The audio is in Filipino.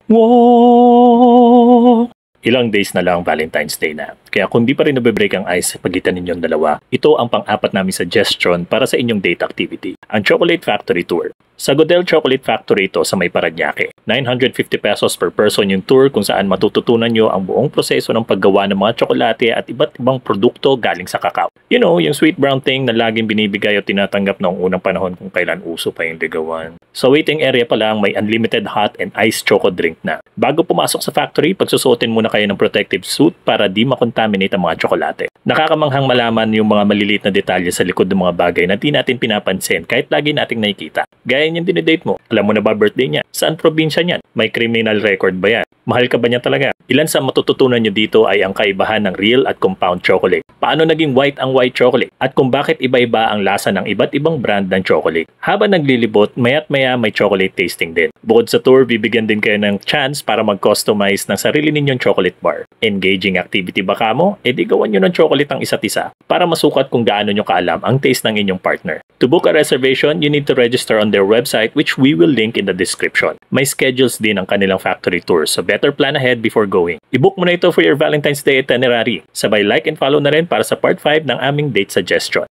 Wow! Ilang days na lang Valentine's Day na. Kaya kung di pa rin nabibreak ang ice sa pagitan ninyong dalawa, ito ang pang-apat naming suggestion para sa inyong date activity, ang Chocolate Factory Tour. Sa Godel Chocolate Factory ito sa may Parañaque. 950 pesos per person yung tour kung saan matututunan nyo ang buong proseso ng paggawa ng mga tsokolate at iba't ibang produkto galing sa kakao. You know, yung sweet brown thing na laging binibigay o tinatanggap noong unang panahon kung kailan uso pa yung ligawan. Sa waiting area pa lang, may unlimited hot and iced choco drink na. Bago pumasok sa factory, pagsusuotin muna kayo ng protective suit para di makontaminate ang mga tsokolate. Nakakamanghang malaman yung mga maliliit na detalye sa likod ng mga bagay na di natin pinapansin kahit lagi nating nakikita. Gaya yung dinidate mo. Alam mo na ba birthday niya? Saan probinsya niyan? May criminal record ba yan? Mahal ka ba niya talaga? Ilan sa matututunan nyo dito ay ang kaibahan ng real at compound chocolate. Paano naging white ang white chocolate? At kung bakit iba-iba ang lasa ng iba't ibang brand ng chocolate. Habang naglilibot, maya't maya may chocolate tasting din. Bukod sa tour, bibigyan din kayo ng chance para mag-customize ng sarili ninyong chocolate bar. Engaging activity ba kamo? E di gawan nyo ng chocolate ang isa't isa para masukat kung gaano nyo kaalam ang taste ng inyong partner. To book a reservation, you need to register on their website which we will link in the description. May schedules din ang kanilang factory tour, so better plan ahead before going. I-book mo na ito for your Valentine's Day itinerary. Sabay like and follow na rin para sa part 5 ng aming date suggestion.